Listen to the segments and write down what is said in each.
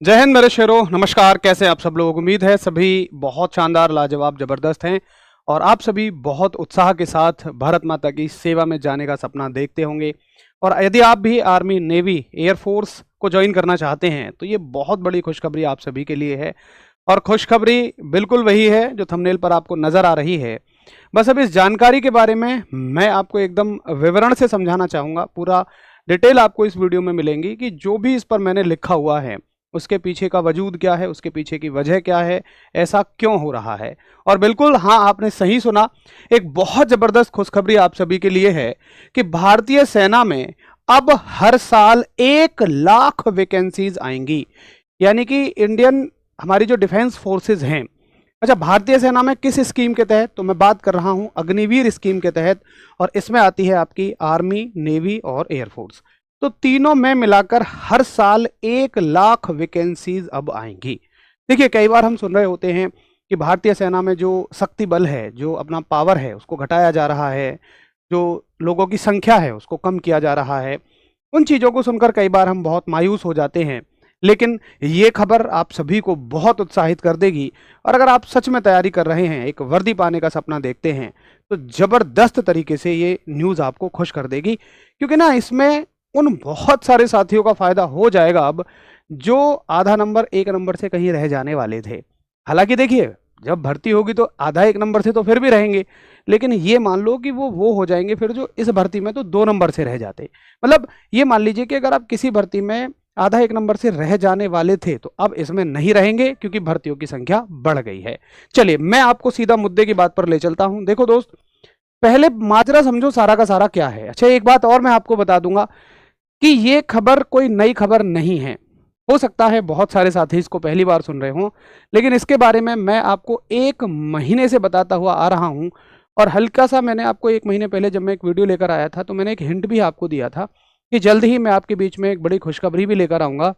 जय हिंद मेरे शेरों, नमस्कार। कैसे हैं आप सब लोग? उम्मीद है सभी बहुत शानदार, लाजवाब, जबरदस्त हैं और आप सभी बहुत उत्साह के साथ भारत माता की सेवा में जाने का सपना देखते होंगे। और यदि आप भी आर्मी, नेवी, एयरफोर्स को ज्वाइन करना चाहते हैं तो ये बहुत बड़ी खुशखबरी आप सभी के लिए है। और खुशखबरी बिल्कुल वही है जो थंबनेल पर आपको नजर आ रही है। बस अब इस जानकारी के बारे में मैं आपको एकदम विवरण से समझाना चाहूँगा। पूरा डिटेल आपको इस वीडियो में मिलेंगी कि जो भी इस पर मैंने लिखा हुआ है उसके पीछे का वजूद क्या है, उसके पीछे की वजह क्या है, ऐसा क्यों हो रहा है। और बिल्कुल हाँ, आपने सही सुना, एक बहुत ज़बरदस्त खुशखबरी आप सभी के लिए है कि भारतीय सेना में अब हर साल 1 लाख वैकेंसीज आएंगी। यानी कि इंडियन, हमारी जो डिफेंस फोर्सेज हैं, अच्छा, भारतीय सेना में किस स्कीम के तहत, तो मैं बात कर रहा हूं अग्निवीर स्कीम के तहत। और इसमें आती है आपकी आर्मी, नेवी और एयरफोर्स। तो तीनों में मिलाकर हर साल 1 लाख वैकेंसीज अब आएंगी। देखिए, कई बार हम सुन रहे होते हैं कि भारतीय सेना में जो शक्ति बल है, जो अपना पावर है, उसको घटाया जा रहा है, जो लोगों की संख्या है उसको कम किया जा रहा है। उन चीज़ों को सुनकर कई बार हम बहुत मायूस हो जाते हैं, लेकिन ये खबर आप सभी को बहुत उत्साहित कर देगी। और अगर आप सच में तैयारी कर रहे हैं, एक वर्दी पाने का सपना देखते हैं, तो ज़बरदस्त तरीके से ये न्यूज़ आपको खुश कर देगी। क्योंकि ना, इसमें उन बहुत सारे साथियों का फायदा हो जाएगा अब, जो आधा नंबर 1 नंबर से कहीं रह जाने वाले थे। हालांकि देखिए, जब भर्ती होगी तो आधा 1 नंबर से तो फिर भी रहेंगे, लेकिन ये मान लो कि वो हो जाएंगे फिर जो इस भर्ती में तो 2 नंबर से रह जाते। मतलब ये मान लीजिए कि अगर आप किसी भर्ती में आधा 1 नंबर से रह जाने वाले थे तो अब इसमें नहीं रहेंगे, क्योंकि भर्तियों की संख्या बढ़ गई है। चलिए, मैं आपको सीधा मुद्दे की बात पर ले चलता हूं। देखो दोस्त, पहले माजरा समझो सारा का सारा क्या है। अच्छा, एक बात और मैं आपको बता दूंगा कि ये खबर कोई नई खबर नहीं है। हो सकता है बहुत सारे साथी इसको पहली बार सुन रहे हों, लेकिन इसके बारे में मैं आपको 1 महीने से बताता हुआ आ रहा हूं। और हल्का सा मैंने आपको 1 महीने पहले जब मैं एक वीडियो लेकर आया था तो मैंने एक हिंट भी आपको दिया था कि जल्द ही मैं आपके बीच में एक बड़ी खुशखबरी भी लेकर आऊँगा।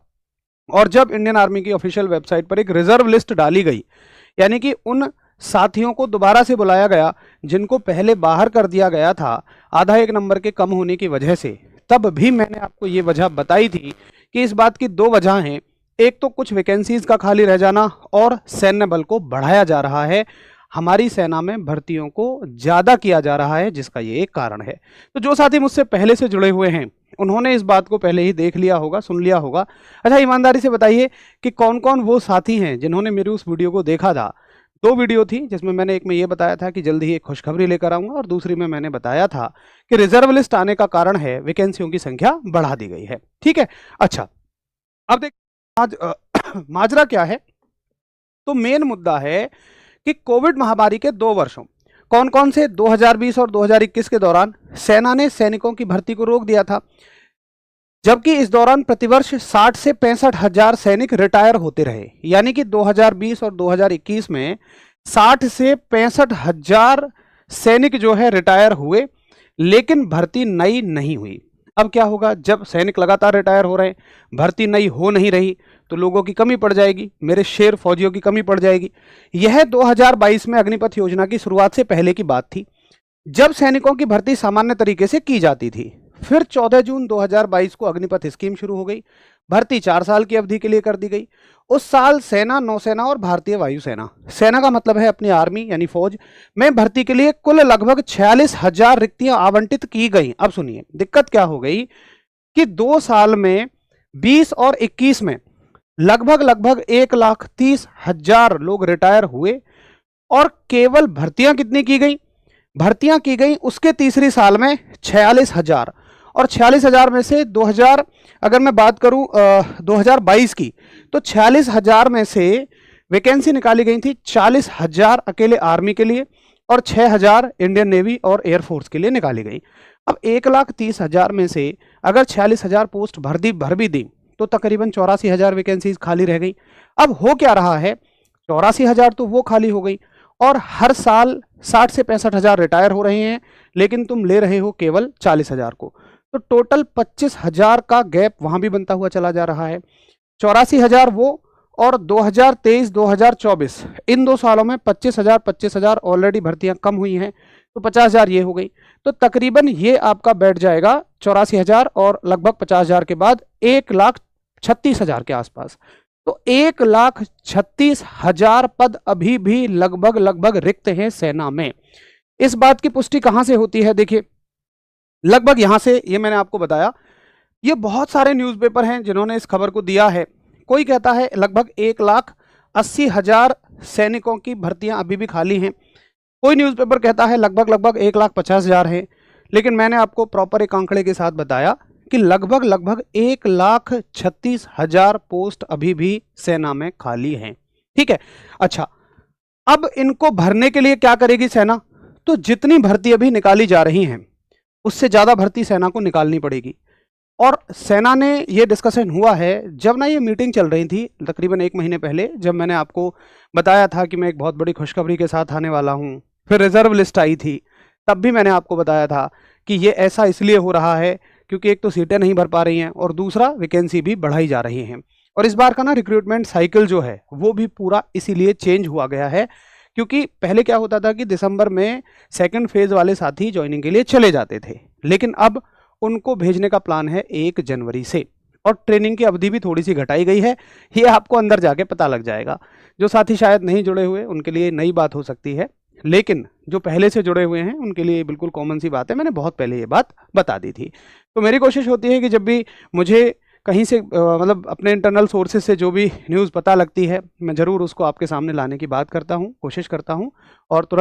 और जब इंडियन आर्मी की ऑफिशियल वेबसाइट पर एक रिजर्व लिस्ट डाली गई, यानी कि उन साथियों को दोबारा से बुलाया गया जिनको पहले बाहर कर दिया गया था आधा 1 नंबर के कम होने की वजह से, तब भी मैंने आपको ये वजह बताई थी कि इस बात की 2 वजह हैं। एक तो कुछ वैकेंसीज का खाली रह जाना, और सैन्य बल को बढ़ाया जा रहा है, हमारी सेना में भर्तियों को ज़्यादा किया जा रहा है, जिसका ये एक कारण है। तो जो साथी मुझसे पहले से जुड़े हुए हैं उन्होंने इस बात को पहले ही देख लिया होगा, सुन लिया होगा। अच्छा, ईमानदारी से बताइए कि कौन कौन वो साथी हैं जिन्होंने मेरी उस वीडियो को देखा था। 2 वीडियो थी, जिसमें मैंने एक में ये बताया था कि जल्द ही एक खुशखबरी लेकर आऊंगा, और दूसरी में मैंने बताया था कि रिजर्व लिस्ट आने का कारण है वैकेंसियों की संख्या बढ़ा दी गई है। ठीक है। अच्छा, अब देख, आज माजरा क्या है। तो मेन मुद्दा है कि कोविड महामारी के 2 वर्षों, कौन कौन से, 2020 और 2021 के दौरान सेना ने सैनिकों की भर्ती को रोक दिया था। जबकि इस दौरान प्रतिवर्ष 60 से 65 हजार सैनिक रिटायर होते रहे। यानी कि 2020 और 2021 में 60 से 65 हजार सैनिक जो है रिटायर हुए, लेकिन भर्ती नई नहीं हुई। अब क्या होगा, जब सैनिक लगातार रिटायर हो रहे हैं, भर्ती नई हो नहीं रही, तो लोगों की कमी पड़ जाएगी, मेरे शेर फौजियों की कमी पड़ जाएगी। यह 2022 में अग्निपथ योजना की शुरुआत से पहले की बात थी, जब सैनिकों की भर्ती सामान्य तरीके से की जाती थी। फिर 14 जून 2022 को अग्निपथ स्कीम शुरू हो गई। भर्ती 4 साल की अवधि के लिए कर दी गई। उस साल सेना, नौसेना और भारतीय वायुसेना, सेना का मतलब है अपनी आर्मी यानी फौज, में भर्ती के लिए कुल लगभग 46 हजार रिक्तियां आवंटित की गई। अब सुनिए, दिक्कत क्या हो गई कि 2 साल में 20 और 21 में लगभग लगभग 1,30,000 लोग रिटायर हुए, और केवल भर्तियां कितनी की गई, भर्तियां की गई उसके तीसरी साल में 46,000। और 46,000 में से 2000, अगर मैं बात करूं 2022 की, तो 46,000 में से वैकेंसी निकाली गई थी 40,000 अकेले आर्मी के लिए, और 6,000 इंडियन नेवी और एयरफोर्स के लिए निकाली गई। अब 1,30,000 में से अगर 46,000 पोस्ट भर भी दी तो तकरीबन 84,000 वैकेंसीज खाली रह गई। अब हो क्या रहा है, 84,000 तो वो खाली हो गई, और हर साल 60 से 65 हजार रिटायर हो रहे हैं, लेकिन तुम ले रहे हो केवल 40,000 को। तो टोटल 25,000 का गैप वहां भी बनता हुआ चला जा रहा है। 84,000 वो, और 2023-2024 इन 2 सालों में 25,000 ऑलरेडी भर्तियां कम हुई हैं, तो 50,000 ये हो गई। तो तकरीबन ये आपका बैठ जाएगा 84,000 और लगभग 50,000 के बाद 1,36,000 के आसपास। तो 1,36,000 पद अभी भी लगभग रिक्त हैं सेना में। इस बात की पुष्टि कहां से होती है? देखिए, लगभग यहां से, ये मैंने आपको बताया, ये बहुत सारे न्यूज़पेपर हैं जिन्होंने इस खबर को दिया है। कोई कहता है लगभग 1,80,000 सैनिकों की भर्तियां अभी भी खाली हैं। कोई न्यूज़पेपर कहता है लगभग 1,50,000 हैं। लेकिन मैंने आपको प्रॉपर एक आंकड़े के साथ बताया कि लगभग 1,36,000 पोस्ट अभी भी सेना में खाली हैं। ठीक है, अच्छा, अब इनको भरने के लिए क्या करेगी सेना? तो जितनी भर्ती अभी निकाली जा रही हैं उससे ज़्यादा भर्ती सेना को निकालनी पड़ेगी। और सेना ने ये डिस्कशन हुआ है, जब ना ये मीटिंग चल रही थी तकरीबन 1 महीने पहले, जब मैंने आपको बताया था कि मैं एक बहुत बड़ी खुशखबरी के साथ आने वाला हूँ, फिर रिजर्व लिस्ट आई थी, तब भी मैंने आपको बताया था कि ये ऐसा इसलिए हो रहा है क्योंकि एक तो सीटें नहीं भर पा रही हैं और दूसरा वैकेंसी भी बढ़ाई जा रही हैं। और इस बार का ना रिक्रूटमेंट साइकिल जो है वो भी पूरा इसीलिए चेंज हुआ गया है, क्योंकि पहले क्या होता था कि दिसंबर में सेकंड फेज वाले साथी ज्वाइनिंग के लिए चले जाते थे, लेकिन अब उनको भेजने का प्लान है 1 जनवरी से। और ट्रेनिंग की अवधि भी थोड़ी सी घटाई गई है, ये आपको अंदर जाके पता लग जाएगा। जो साथी शायद नहीं जुड़े हुए उनके लिए नई बात हो सकती है, लेकिन जो पहले से जुड़े हुए हैं उनके लिए बिल्कुल कॉमन सी बात है, मैंने बहुत पहले ये बात बता दी थी। तो मेरी कोशिश होती है कि जब भी मुझे कहीं से मतलब अपने इंटरनल सोर्सेज से जो भी न्यूज़ पता लगती है, मैं ज़रूर उसको आपके सामने लाने की बात करता हूँ, कोशिश करता हूँ और तुरंत